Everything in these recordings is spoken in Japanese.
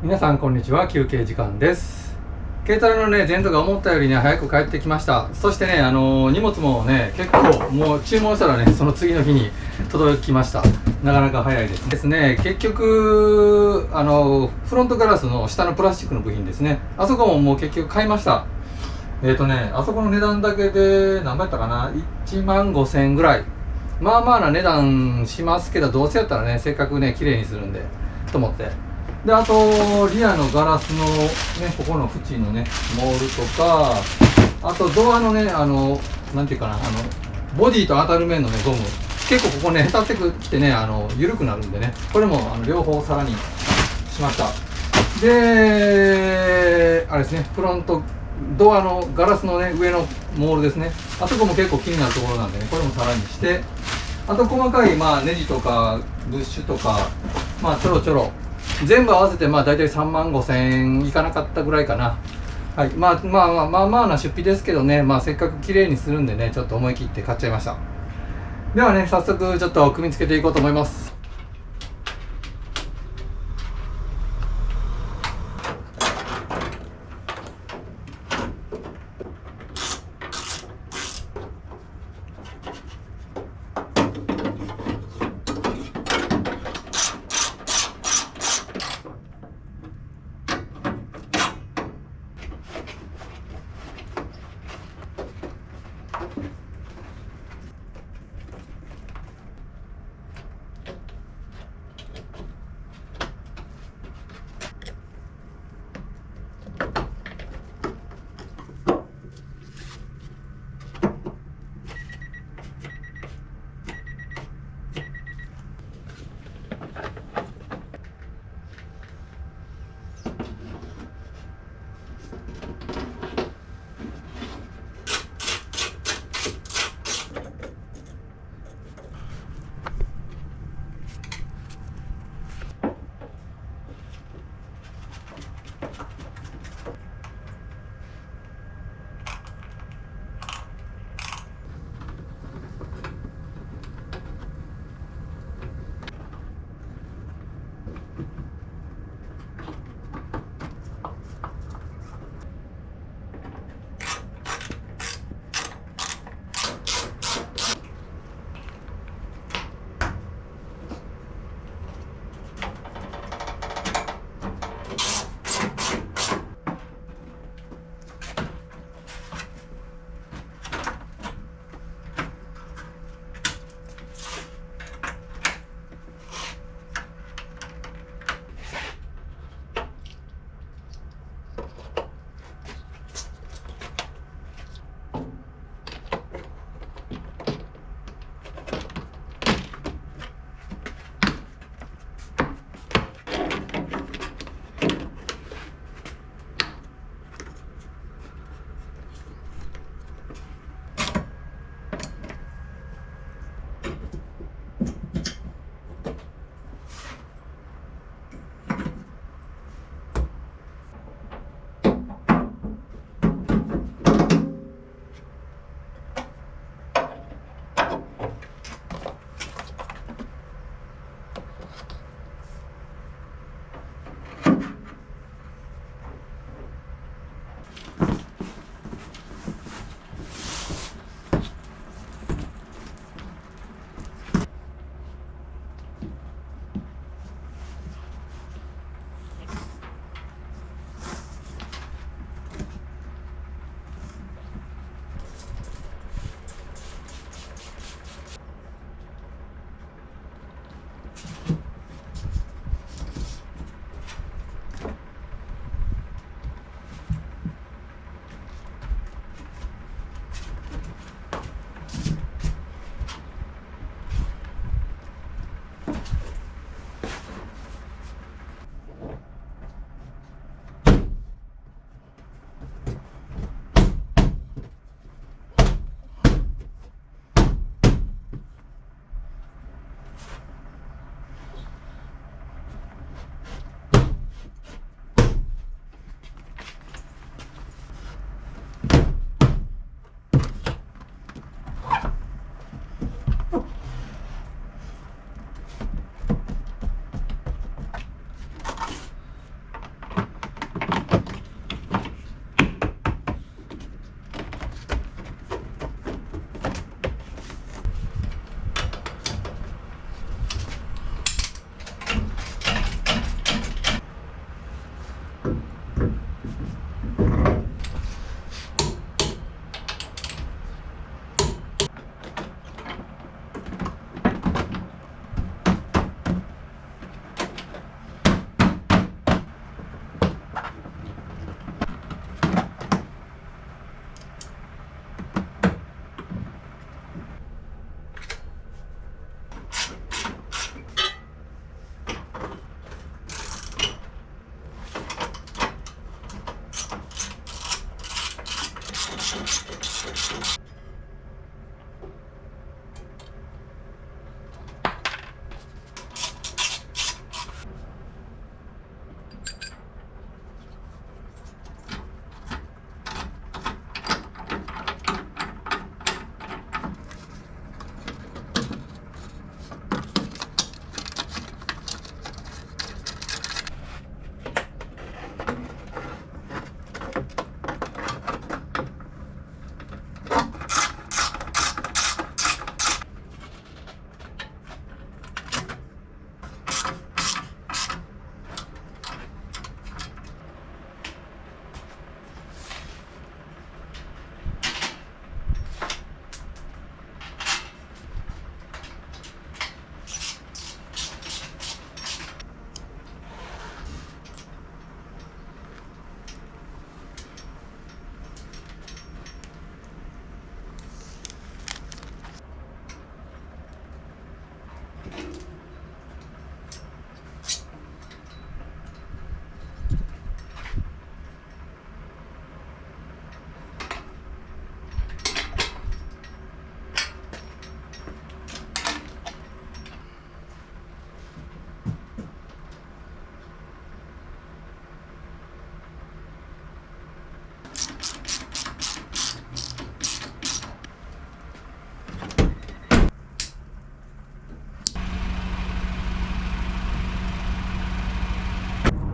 皆さんこんにちは。休憩時間です。軽トラのね、全土が思ったよりね、早く帰ってきました。そしてね、荷物もね、結構もう注文したらね、その次の日に届きました。なかなか早いですね。結局、フロントガラスの下のプラスチックの部品ですね。あそこももう結局買いました。あそこの値段だけで、何倍やったかな ?1 万5千円ぐらい。まあまあな値段しますけど、どうせやったらね、せっかくね、綺麗にするんで、と思って。で、あと、リアのガラスのね、ここの縁のね、モールとか、あとドアのね、なんていうかな、ボディと当たる面のね、ゴム。結構ここね、へたってきてね、緩くなるんでね、これも両方さらにしました。で、あれですね、フロント、ドアのガラスのね、上のモールですね。あそこも結構気になるところなんでね、これもさらにして、あと細かい、まあ、ネジとか、ブッシュとか、まあ、ちょろちょろ、全部合わせてまあ大体3万5千円いかなかったぐらいかな。はい、まあな出費ですけどね、まあせっかく綺麗にするんでね、ちょっと思い切って買っちゃいました。ではね、早速ちょっと組み付けていこうと思います。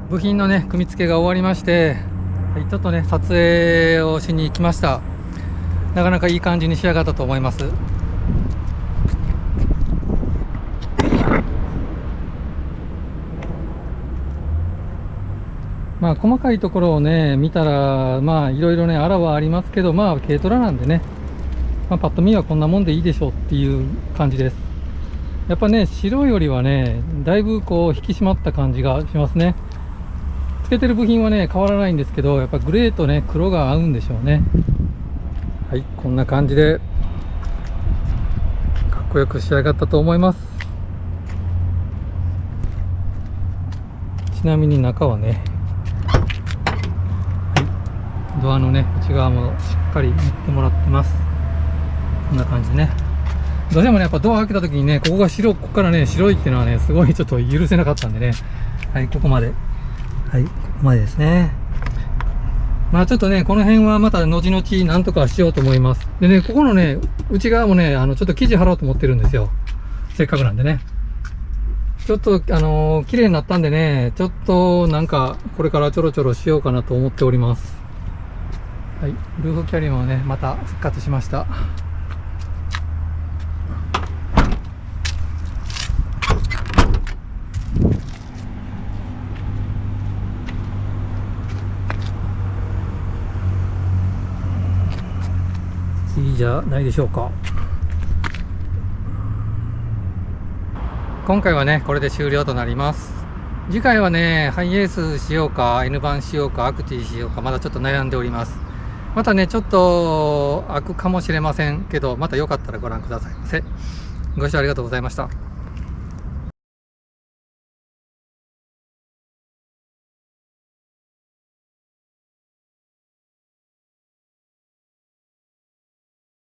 部品のね組み付けが終わりまして、はい、ちょっとね撮影をしに行きました。なかなかいい感じに仕上がったと思います。まあ細かいところをね見たら、まあいろいろねあらはありますけど、まあ軽トラなんでね、まあ、パッと見はこんなもんでいいでしょうっていう感じです。やっぱね白よりはねだいぶこう引き締まった感じがしますね。つけてる部品はね変わらないんですけど、やっぱグレーとね黒が合うんでしょうね。はい、こんな感じでかっこよく仕上がったと思います。ちなみに中はね、ドアのね内側もしっかり塗ってもらってます。こんな感じでね、どうしてもねやっぱドア開けた時にねここが白、ここからね白いっていうのはねすごいちょっと許せなかったんでね、はい、ここまで、はい、ここまでですね。まあちょっとねこの辺はまた後々なんとかしようと思います。でね、ここのね内側もねちょっと生地貼ろうと思ってるんですよ。せっかくなんでね、ちょっと綺麗になったんでね、ちょっとなんかこれからちょろちょろしようかなと思っております。はい、ルーフキャリアもねまた復活しました。いいじゃないでしょうか。今回はねこれで終了となります。次回はねハイエースしようか N-VANしようかアクティしようか、まだちょっと悩んでおります。またねちょっと開くかもしれませんけど、またよかったらご覧くださいませ。ご視聴ありがとうございました。